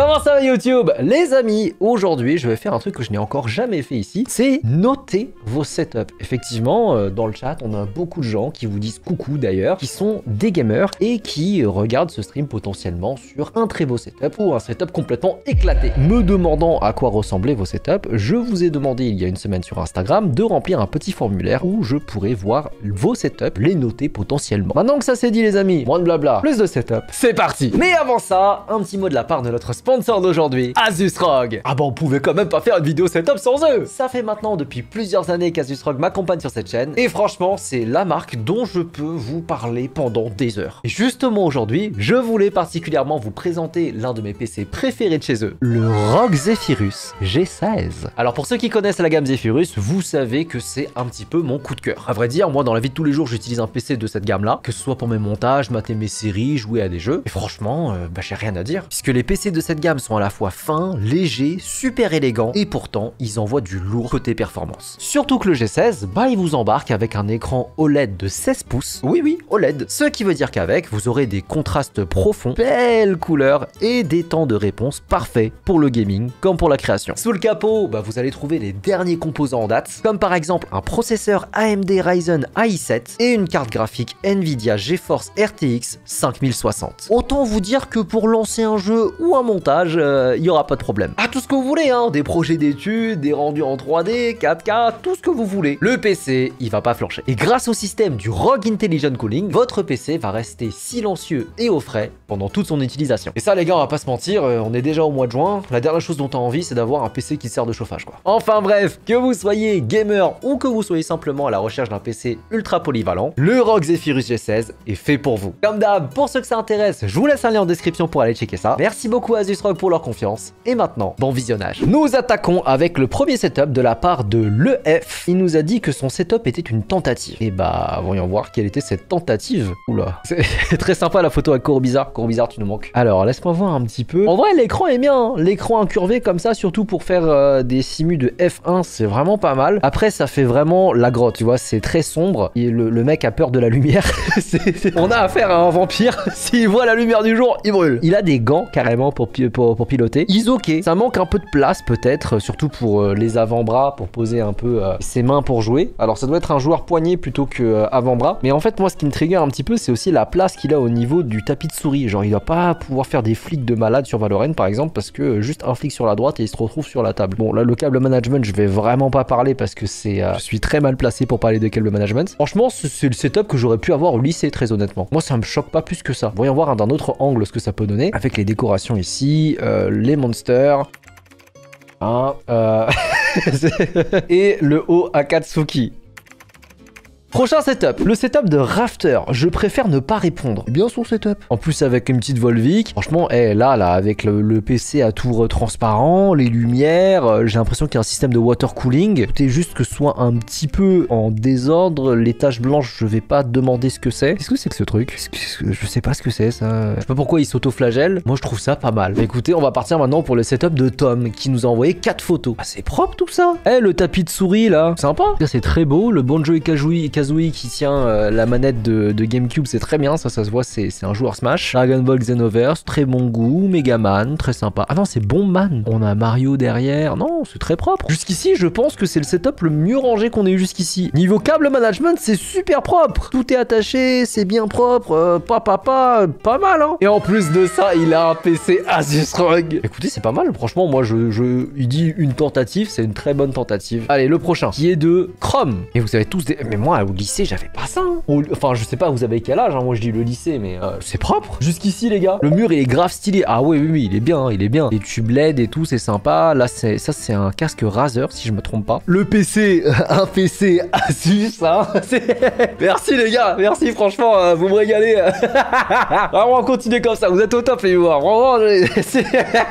Comment ça va YouTube? Les amis, aujourd'hui je vais faire un truc que je n'ai encore jamais fait ici, c'est noter vos setups. Effectivement, dans le chat, on a beaucoup de gens qui vous disent coucou d'ailleurs, qui sont des gamers et qui regardent ce stream potentiellement sur un très beau setup ou un setup complètement éclaté. Me demandant à quoi ressemblaient vos setups, je vous ai demandé il y a une semaine sur Instagram de remplir un petit formulaire où je pourrais voir vos setups, les noter potentiellement. Maintenant que ça c'est dit les amis, moins de blabla, plus de setup, c'est parti. Mais avant ça, un petit mot de la part de notre sponsor d'aujourd'hui, Asus ROG. Ah bah on pouvait quand même pas faire une vidéo setup sans eux. Ça fait maintenant depuis plusieurs années qu'Asus ROG m'accompagne sur cette chaîne et franchement c'est la marque dont je peux vous parler pendant des heures. Et justement aujourd'hui, je voulais particulièrement vous présenter l'un de mes PC préférés de chez eux, le ROG Zephyrus G16. Alors pour ceux qui connaissent la gamme Zephyrus, vous savez que c'est un petit peu mon coup de cœur. À vrai dire, moi dans la vie de tous les jours, j'utilise un PC de cette gamme là, que ce soit pour mes montages, mater mes séries, jouer à des jeux. Et franchement, j'ai rien à dire, puisque les PC de cette gamme sont à la fois fins, légers, super élégants, et pourtant ils envoient du lourd côté performance. Surtout que le G16, il vous embarque avec un écran OLED de 16 pouces. Oui, OLED. Ce qui veut dire qu'avec, vous aurez des contrastes profonds, belles couleurs et des temps de réponse parfaits pour le gaming comme pour la création. Sous le capot, vous allez trouver les derniers composants en date, comme par exemple un processeur AMD Ryzen i7 et une carte graphique Nvidia GeForce RTX 5060. Autant vous dire que pour lancer un jeu ou un montage, il n'y aura pas de problème. Ah, tout ce que vous voulez, hein, des projets d'études, des rendus en 3D, 4K, tout ce que vous voulez. Le PC, il va pas flancher. Et grâce au système du ROG Intelligent Cooling, votre PC va rester silencieux et au frais pendant toute son utilisation. Et ça les gars, on va pas se mentir, on est déjà au mois de juin, la dernière chose dont on a envie c'est d'avoir un PC qui sert de chauffage quoi. Enfin bref, que vous soyez gamer ou que vous soyez simplement à la recherche d'un PC ultra polyvalent, le ROG Zephyrus G16 est fait pour vous. Comme d'hab, pour ceux que ça intéresse, je vous laisse un lien en description pour aller checker ça. Merci beaucoup à Asus ROG pour leur confiance. Et maintenant, bon visionnage. Nous attaquons avec le premier setup de la part de l'EF. Il nous a dit que son setup était une tentative. Et voyons voir quelle était cette tentative. Oula, c'est très sympa la photo avec Corobizarre. Corobizarre, tu nous manques. Alors, laisse-moi voir un petit peu. En vrai, l'écran est bien, hein. L'écran incurvé comme ça, surtout pour faire des simus de F1, c'est vraiment pas mal. Après, ça fait vraiment la grotte, tu vois, c'est très sombre. Et le mec a peur de la lumière. On a affaire à un vampire. S'il voit la lumière du jour, il brûle. Il a des gants carrément pour piloter. Ok, ça manque un peu de place peut-être, surtout pour les avant-bras, pour poser un peu ses mains pour jouer. Alors ça doit être un joueur poignet plutôt que avant-bras. Mais en fait, moi, ce qui me trigger un petit peu, c'est aussi la place qu'il a au niveau du tapis de souris. Genre, il doit pas pouvoir faire des flicks de malade sur Valorant, par exemple, parce que juste un flic sur la droite et il se retrouve sur la table. Bon, là, le câble management, je vais vraiment pas parler parce que c'est, je suis très mal placé pour parler de câble management. Franchement, c'est le setup que j'aurais pu avoir au lycée, très honnêtement. Moi, ça me choque pas plus que ça. Voyons voir d'un autre angle ce que ça peut donner, avec les décorations ici, les monsters. Et le haut Akatsuki. Prochain setup, le setup de Rafter. Je préfère ne pas répondre. Bien son setup. En plus avec une petite Volvic. Franchement, là, avec le PC à tour transparent, les lumières, j'ai l'impression qu'il y a un système de water cooling. C'est juste que ce soit un petit peu en désordre. Les taches blanches, je vais pas demander ce que c'est. Qu'est-ce que c'est que ce truc? Je sais pas ce que c'est ça. Je sais pas pourquoi il s'auto-flagelle. Moi, je trouve ça pas mal. Écoutez, on va partir maintenant pour le setup de Tom qui nous a envoyé 4 photos. Ah, c'est propre tout ça. Le tapis de souris là, sympa. C'est très beau. Le Banjo et Kazooie qui tient la manette de GameCube, c'est très bien, ça se voit, c'est un joueur Smash. Dragon Ball Xenoverse, très bon goût. Megaman, très sympa. Ah non, c'est Bombman. On a Mario derrière. Non, c'est très propre. Jusqu'ici, je pense que c'est le setup le mieux rangé qu'on ait eu jusqu'ici. Niveau câble management, c'est super propre. Tout est attaché, c'est bien propre. Pas mal, hein. Et en plus de ça, il a un PC Asus ROG. Écoutez, c'est pas mal. Franchement, moi, il dit une tentative, c'est une très bonne tentative. Allez, le prochain, qui est de Chrome. Et vous avez tous des... Mais moi, au lycée, j'avais pas ça. Hein. Enfin, je sais pas, vous avez quel âge, hein. Moi, je dis le lycée, mais c'est propre. Jusqu'ici, les gars. Le mur, il est grave stylé. Ah oui, il est bien, il est bien. Les tubes LED et tout, c'est sympa. Là, ça, c'est un casque Razer, si je me trompe pas. Le PC, un PC Asus, hein. Merci, les gars. Merci, franchement, vous me régalez. Vraiment, continuez comme ça. Vous êtes au top, les viewers. Vraiment,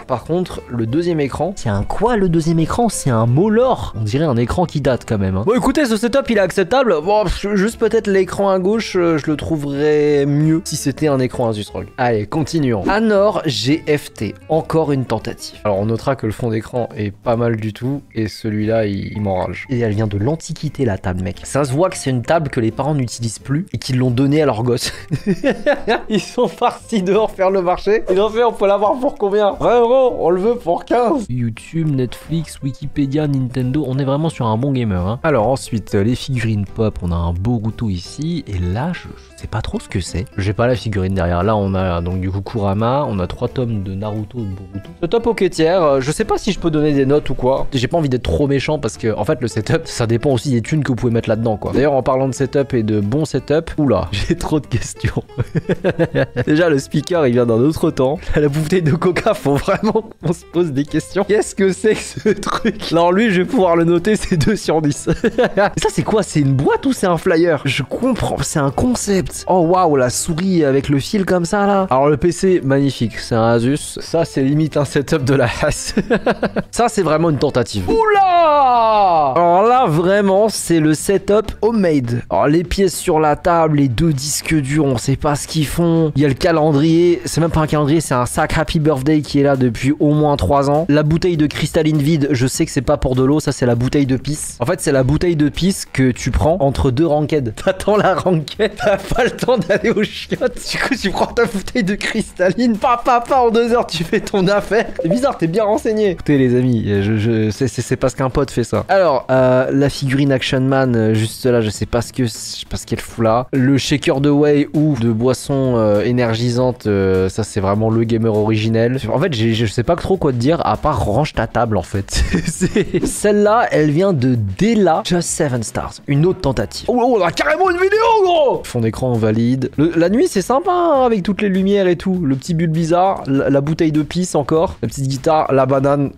Par contre, le deuxième écran, c'est un quoi, le deuxième écran? C'est un Molor. On dirait un écran qui date, quand même. Hein. Bon, écoutez, ce setup, il est acceptable. Bon, Juste peut-être l'écran à gauche, je le trouverais mieux si c'était un écran Asus ROG. Allez, continuons. Anor GFT, encore une tentative. Alors on notera que le fond d'écran est pas mal du tout et celui-là il m'enrage. Et elle vient de l'antiquité la table, mec. Ça se voit que c'est une table que les parents n'utilisent plus et qu'ils l'ont donnée à leurs gosses. Ils sont partis dehors faire le marché. Ils ont fait, on peut l'avoir pour combien? 20 €, on le veut pour 15. YouTube, Netflix, Wikipédia, Nintendo, on est vraiment sur un bon gamer. Hein. Alors ensuite, les figurines pop, on a un Boruto ici. Et là, je sais pas trop ce que c'est. J'ai pas la figurine derrière. Là, on a donc du coup Kurama, on a 3 tomes de Naruto et de Boruto. Le top quêtière, je sais pas si je peux donner des notes ou quoi. J'ai pas envie d'être trop méchant parce que en fait le setup, ça dépend aussi des thunes que vous pouvez mettre là-dedans quoi. D'ailleurs en parlant de setup et de bon setup, oula, j'ai trop de questions. Déjà le speaker il vient d'un autre temps. La bouteille de coca, faut vraiment qu'on se pose des questions. Qu'est-ce que c'est que ce truc? Alors lui je vais pouvoir le noter, c'est 2 sur 10. Ça c'est quoi? C'est une boîte ou c'est un flyer? Je comprends, c'est un concept. Oh waouh, la souris avec le fil comme ça là. Alors le PC, magnifique, c'est un Asus. Ça c'est limite un setup de la Haas. Ça c'est vraiment une tentative. Oula! Alors là vraiment c'est le setup homemade. Alors les pièces sur la table, les 2 disques durs, on sait pas ce qu'ils font. Il y a le calendrier, c'est même pas un calendrier, c'est un sac Happy Birthday qui est là depuis au moins 3 ans. La bouteille de cristalline vide, je sais que c'est pas pour de l'eau, ça c'est la bouteille de pisse. En fait c'est la bouteille de pisse que tu prends entre 2 ranked. T'attends la ranked, t'as pas le temps d'aller aux chiottes. Du coup tu prends ta bouteille de cristalline, en 2 heures tu fais ton affaire. C'est bizarre, t'es bien renseigné. Écoutez les amis, c'est parce qu'un pote fait ça. Alors la figurine Action Man juste là, je sais pas ce qu'elle fout là. Le shaker de whey ou de boisson énergisante, ça c'est vraiment le gamer originel. En fait je sais pas trop quoi te dire à part range ta table en fait. Celle-là elle vient de Della Just 7 Stars, une autre tentative. Oh on a carrément une vidéo gros. Fond d'écran valide. La nuit c'est sympa hein, avec toutes les lumières et tout. Le petit bulle bizarre, la bouteille de pisse encore, la petite guitare, la banane,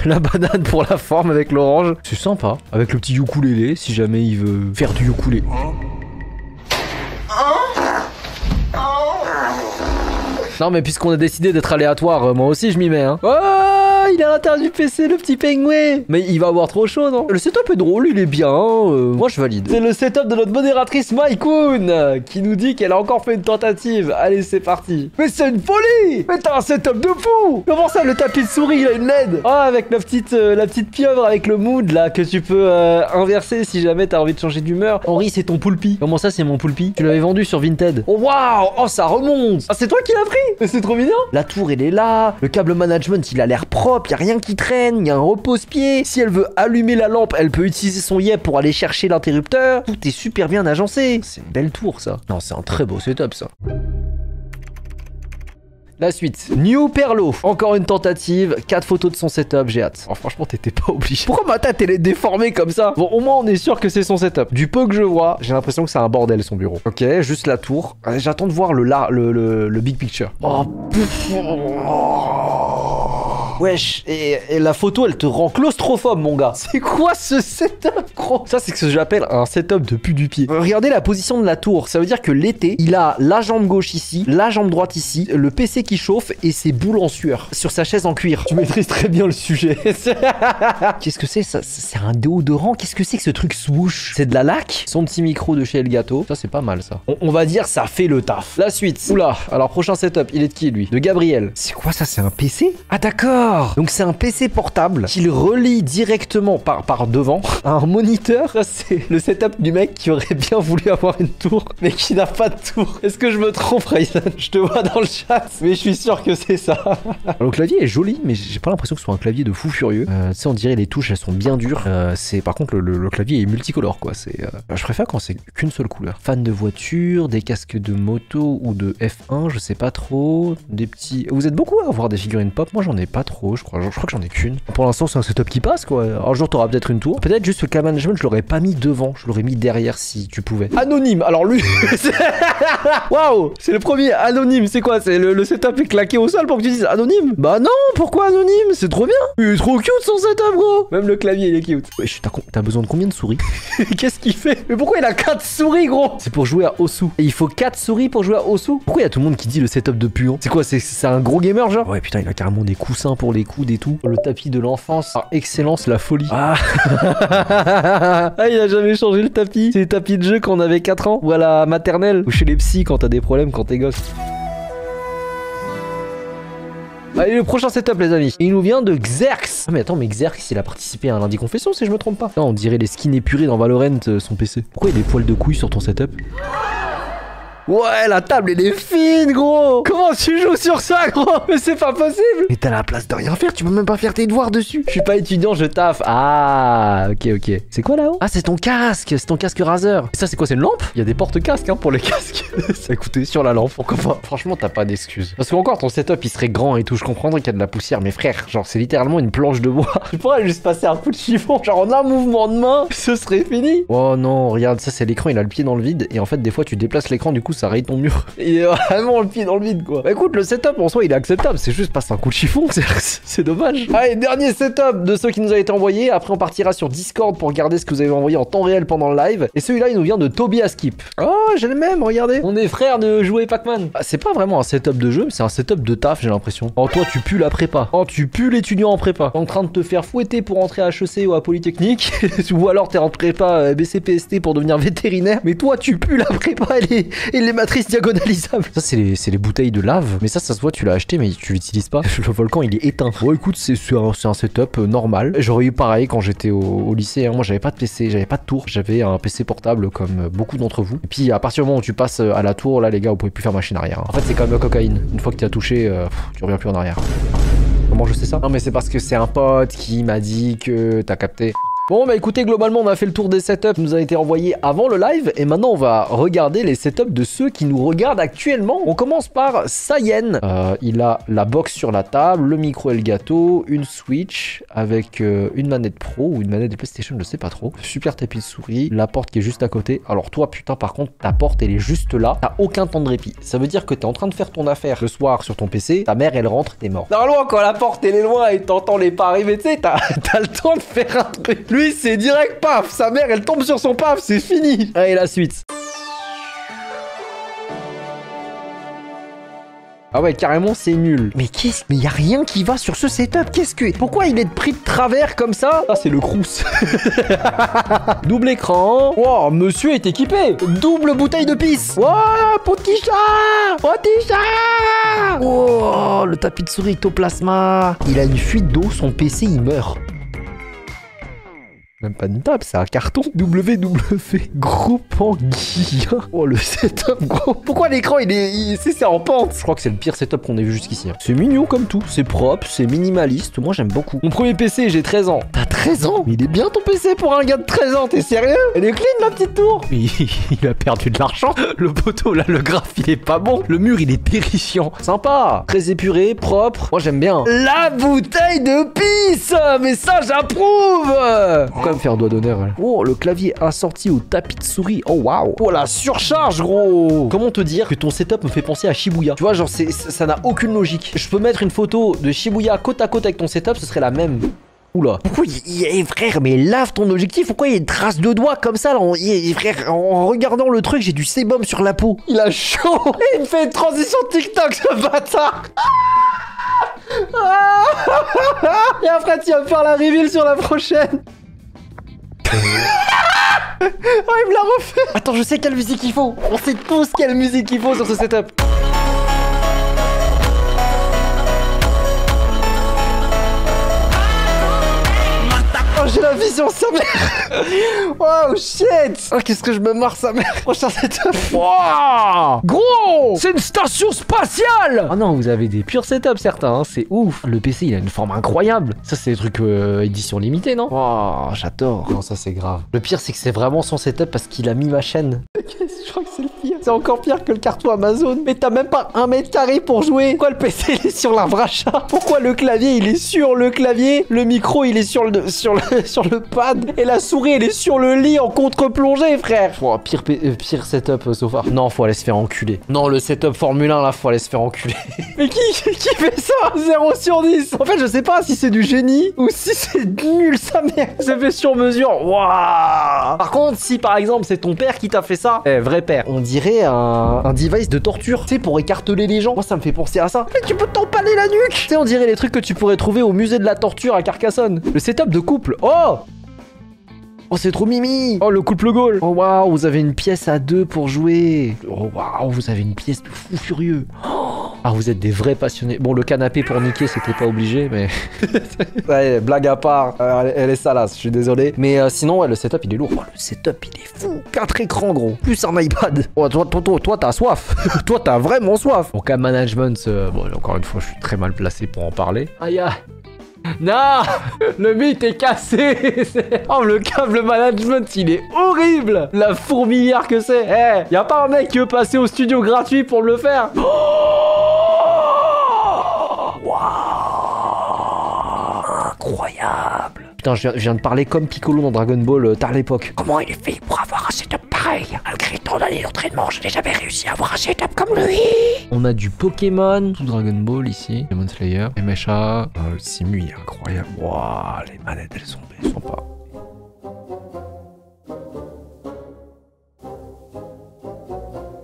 la banane pour la forme avec l'orange. C'est sympa. Avec le petit ukulélé si jamais il veut faire du ukulélé. Non mais puisqu'on a décidé d'être aléatoire, moi aussi je m'y mets hein. Oh, il est à l'intérieur du PC le petit pingouin. Mais il va avoir trop chaud non? Le setup est drôle, il est bien hein, moi je valide. C'est le setup de notre modératrice Maïkoun qui nous dit qu'elle a encore fait une tentative. Allez c'est parti. Mais c'est une folie. Mais t'as un setup de fou. Comment ça le tapis de souris il a une LED? Ah avec la petite pieuvre avec le mood là que tu peux inverser si jamais t'as envie de changer d'humeur. Henri c'est ton poulpi. Comment ça c'est mon poulpi? Tu l'avais vendu sur Vinted. Oh waouh. Oh ça remonte. Ah c'est toi qui l'as pris? Mais c'est trop mignon. La tour elle est là. Le câble management il a l'air propre. Y a rien qui traîne. Il y a un repose-pied. Si elle veut allumer la lampe, elle peut utiliser son yep pour aller chercher l'interrupteur. Tout est super bien agencé. C'est une belle tour ça. Non c'est un très beau setup ça. La suite, New Perlo, encore une tentative, 4 photos de son setup, j'ai hâte. Oh, franchement, t'étais pas obligé. Pourquoi ma tête elle est déformée comme ça? Bon, au moins on est sûr que c'est son setup. Du peu que je vois, j'ai l'impression que c'est un bordel son bureau. Ok, juste la tour. J'attends de voir le big picture. Oh, wesh, et la photo elle te rend claustrophobe mon gars. C'est quoi ce setup gros? Ça c'est ce que j'appelle un setup de pu du pied. Regardez la position de la tour, ça veut dire que l'été il a la jambe gauche ici, la jambe droite ici, le PC qui chauffe et ses boules en sueur sur sa chaise en cuir. Tu maîtrises très bien le sujet. Qu'est-ce que c'est ça? C'est un déodorant? Qu'est-ce que c'est que ce truc swoosh? C'est de la laque? Son petit micro de chez Elgato, ça c'est pas mal ça. On va dire ça fait le taf. La suite, oula, alors prochain setup, il est de qui lui? De Gabriel. C'est quoi ça? C'est un PC? Ah d'accord. Donc c'est un PC portable qu'il relie directement par devant à un moniteur. Ça c'est le setup du mec qui aurait bien voulu avoir une tour mais qui n'a pas de tour. Est-ce que je me trompe Ryzen? Je te vois dans le chat mais je suis sûr que c'est ça. Alors, le clavier est joli mais j'ai pas l'impression que ce soit un clavier de fou furieux. Tu sais on dirait les touches elles sont bien dures. Par contre le clavier est multicolore quoi. Je préfère quand c'est qu'une seule couleur. Fan de voiture, des casques de moto ou de F1 je sais pas trop. Des petits... Vous êtes beaucoup à avoir des figurines pop? Moi j'en ai pas trop je crois que j'en ai qu'une. Pour l'instant c'est un setup qui passe quoi. Un jour t'auras peut-être une tour. Peut-être juste le câble management je l'aurais pas mis devant. Je l'aurais mis derrière si tu pouvais. Anonyme. Alors lui... Waouh. C'est le premier anonyme. C'est quoi? C'est le setup est claqué au sol pour que tu dises anonyme? Bah non, pourquoi anonyme? C'est trop bien. Il est trop cute son setup gros. Même le clavier il est cute. Wesh, t'as besoin de combien de souris? Qu'est-ce qu'il fait? Mais pourquoi il a 4 souris gros? C'est pour jouer à Osu. Et il faut 4 souris pour jouer à Osu? Pourquoi il y a tout le monde qui dit le setup de puant? C'est quoi? C'est un gros gamer genre? Ouais putain il a carrément des coussins pour les coudes et tout. Le tapis de l'enfance. Ah, excellence, la folie. Ah. Ah, il a jamais changé le tapis. C'est les tapis de jeu quand on avait 4 ans. Ou à la maternelle. Ou chez les psys quand t'as des problèmes quand t'es gosse. Allez, le prochain setup, les amis. Il nous vient de Xerx. Ah, mais attends, mais Xerx, il a participé à un lundi confession, si je me trompe pas. Non, on dirait les skins épurés dans Valorant, son PC. Pourquoi il y a des poils de couilles sur ton setup? Ouais, la table, elle est fine, gros. Comment tu joues sur ça, gros? Mais c'est pas possible. Mais t'as la place de rien faire, tu peux même pas faire tes devoirs dessus. Je suis pas étudiant, je taffe. Ah, ok. C'est quoi là-haut? Ah, c'est ton casque Razer. Et ça, c'est quoi? C'est une lampe? Il y a des porte-casques, hein, pour les casques. Ça coûtait sur la lampe, pourquoi pas? Franchement, t'as pas d'excuses. Parce qu'encore, ton setup, il serait grand et tout. Je comprendrais qu'il y a de la poussière, mais frère, genre, c'est littéralement une planche de bois. Je pourrais juste passer un coup de chiffon, genre en un mouvement de main, ce serait fini. Oh non, regarde, ça, c'est l'écran, il a le pied dans le vide. Et en fait, des fois, tu déplaces l'écran, du coup, ça raye ton mur. Il est vraiment le pied dans le vide, quoi. Bah écoute, le setup en soi il est acceptable, c'est juste passer un coup de chiffon, c'est dommage. Allez, dernier setup de ceux qui nous a été envoyés. Après on partira sur Discord pour regarder ce que vous avez envoyé en temps réel pendant le live. Et celui-là il nous vient de Toby Askip. Oh, j'ai le même, regardez. On est frères de jouer Pac-Man. Ah, c'est pas vraiment un setup de jeu, mais c'est un setup de taf, j'ai l'impression. Oh, toi tu pues la prépa. Oh, tu pues l'étudiant en prépa. T'es en train de te faire fouetter pour entrer à HEC ou à Polytechnique. Ou alors t'es en prépa BCPST pour devenir vétérinaire. Mais toi tu pues la prépa et les matrices diagonales. Ça c'est les bouteilles de lave. Mais ça se voit, tu l'as acheté mais tu l'utilises pas. Le volcan il est éteint. Bon écoute, c'est un setup normal. J'aurais eu pareil quand j'étais au lycée, hein. Moi j'avais pas de PC, j'avais pas de tour. J'avais un PC portable comme beaucoup d'entre vous. Et puis à partir du moment où tu passes à la tour, là les gars vous pouvez plus faire machine arrière, hein. En fait c'est comme la cocaïne. Une fois que tu as touché, tu reviens plus en arrière. Comment je sais ça? Non mais c'est parce que c'est un pote qui m'a dit que t'as capté. Bon bah écoutez, globalement on a fait le tour des setups qui nous ont été envoyés avant le live. Et maintenant on va regarder les setups de ceux qui nous regardent actuellement. On commence par Sayen. Il a la box sur la table, le micro et le gâteau, une Switch avec une manette pro ou une manette de PlayStation, je sais pas trop. Super tapis de souris, la porte qui est juste à côté. Alors toi putain par contre ta porte elle est juste là. T'as aucun temps de répit. Ça veut dire que t'es en train de faire ton affaire le soir sur ton PC. Ta mère elle rentre, t'es mort. Normalement quand la porte elle est loin et t'entends les pas arriver, tu sais, t'as le temps de faire un truc. Lui c'est direct paf, sa mère elle tombe sur son paf, c'est fini. Allez la suite. Ah ouais, carrément, c'est nul. Mais mais y a rien qui va sur ce setup. Pourquoi il est pris de travers comme ça? Ah, c'est le Crous. Double écran. Wow, monsieur est équipé. Double bouteille de pisse. Wow, petit chat. Wow, le tapis de souris ectoplasma. Il a une fuite d'eau, son PC, il meurt. Même pas une table, c'est un carton. WW, gros panguilla. Oh, le setup, gros. Pourquoi l'écran, c'est en pente? Je crois que c'est le pire setup qu'on ait vu jusqu'ici, hein. C'est mignon comme tout. C'est propre, c'est minimaliste. Moi, j'aime beaucoup. Mon premier PC, j'ai 13 ans. T'as 13 ans? Mais il est bien ton PC pour un gars de 13 ans, t'es sérieux? Elle est clean, la petite tour. Mais il a perdu de l'argent. Le poteau, là, le graphe, il est pas bon. Le mur, il est terrifiant. Sympa. Très épuré, propre. Moi, j'aime bien. La bouteille de pisse. Mais ça, j'approuve. Pourquoi me faire doigt d'honneur, là? Oh, le clavier assorti au tapis de souris. Oh, waouh. Oh, la surcharge, gros. Comment te dire que ton setup me fait penser à Shibuya? Tu vois, genre, ça n'a aucune logique. Je peux mettre une photo de Shibuya côte à côte avec ton setup, ce serait la même. Oula. Pourquoi frère, mais lave ton objectif. Pourquoi il y a une trace de doigt comme ça là? Frère, en regardant le truc, j'ai du sébum sur la peau. Il a chaud. Il me fait une transition TikTok, ce bâtard. Et après, tu vas me faire la reveal sur la prochaine. Oh, il me l'a refait. Attends, je sais quelle musique il faut. On sait tous quelle musique il faut sur ce setup. Oh, j'ai la vision, sa mère. Wow, shit. Oh, qu'est-ce que je me marre, sa mère. Prochain setup. Wow. Gros, c'est une station spatiale. Oh non, vous avez des purs setups, certains, hein. C'est ouf. Le PC, il a une forme incroyable. Ça, c'est des trucs édition limitée, non? Oh, j'adore. Non, ça, c'est grave. Le pire, c'est que c'est vraiment son setup parce qu'il a mis ma chaîne. Je crois que c'est le pire. C'est encore pire que le carton Amazon. Mais t'as même pas 1 mètre carré pour jouer. Pourquoi le PC, il est sur l'arbre à chat? Pourquoi le clavier, il est sur le clavier? Le micro, il est sur sur le pad. Et la souris, elle est sur le lit en contre-plongée, frère. Oh, pire setup sofa. Non, faut aller se faire enculer. Non, le setup Formule 1, là, faut aller se faire enculer. Mais qui fait ça? 0 sur 10. En fait, je sais pas si c'est du génie ou si c'est nul, sa mère. C'est fait sur mesure. Waouh. Par contre, si par exemple, c'est ton père qui t'a fait ça, vrai père, on dirait un device de torture. Tu sais, pour écarteler les gens. Moi, ça me fait penser à ça. Mais tu peux t'empaler la nuque. Tu sais, on dirait les trucs que tu pourrais trouver au musée de la torture à Carcassonne. Le setup de couple. Oh! Oh, c'est trop mimi. Oh, le couple goal. Oh, waouh, vous avez une pièce à 2 pour jouer. Oh, waouh, vous avez une pièce de fou furieux. Oh. Ah, vous êtes des vrais passionnés. Bon, le canapé pour niquer, c'était pas obligé, mais... ouais, blague à part. Elle est salace, je suis désolé. Mais sinon, ouais, le setup, il est lourd. Oh, le setup, il est fou. 4 écrans, gros. Plus un iPad. Oh, toi, t'as soif. Toi, t'as vraiment soif. En cas management, bon, encore une fois, je suis très mal placé pour en parler. Aïe, aïe. Non, le mythe est cassé. Oh, le câble management, il est horrible. La fourmilière que c'est. Y a pas un mec qui veut passer au studio gratuit pour le faire? Oh, wow, incroyable. Putain, je viens de parler comme Piccolo dans Dragon Ball tard l'époque. Comment il est fait pour avoir un setup pareil? Malgré tant d'années d'entraînement, je n'ai jamais réussi à avoir un setup comme lui. On a du Pokémon, tout Dragon Ball ici. Demon Slayer, MHA. Le Simu, il est incroyable. Waouh, les manettes, elles sont sympas.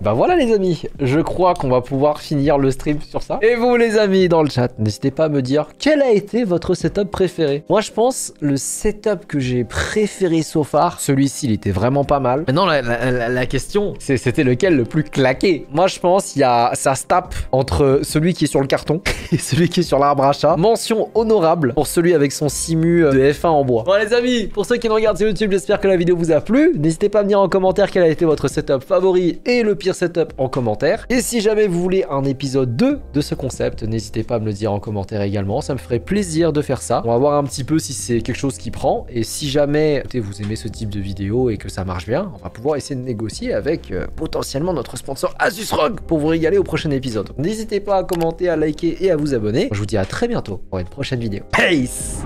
Bah voilà les amis, je crois qu'on va pouvoir finir le stream sur ça. Et vous les amis dans le chat, n'hésitez pas à me dire quel a été votre setup préféré. Moi je pense le setup que j'ai préféré so far, celui-ci il était vraiment pas mal. Maintenant la question, c'était lequel le plus claqué? Moi je pense ça se tape entre celui qui est sur le carton et celui qui est sur l'arbre à chat. Mention honorable pour celui avec son simu de F1 en bois. Bon les amis, pour ceux qui nous regardent sur YouTube, j'espère que la vidéo vous a plu. N'hésitez pas à me dire en commentaire quel a été votre setup favori et le pire setup en commentaire. Et si jamais vous voulez un épisode 2 de ce concept, n'hésitez pas à me le dire en commentaire également, ça me ferait plaisir de faire ça. On va voir un petit peu si c'est quelque chose qui prend, et si jamais vous aimez ce type de vidéo et que ça marche bien, on va pouvoir essayer de négocier avec potentiellement notre sponsor Asus ROG pour vous régaler au prochain épisode. N'hésitez pas à commenter, à liker et à vous abonner. Je vous dis à très bientôt pour une prochaine vidéo. Peace!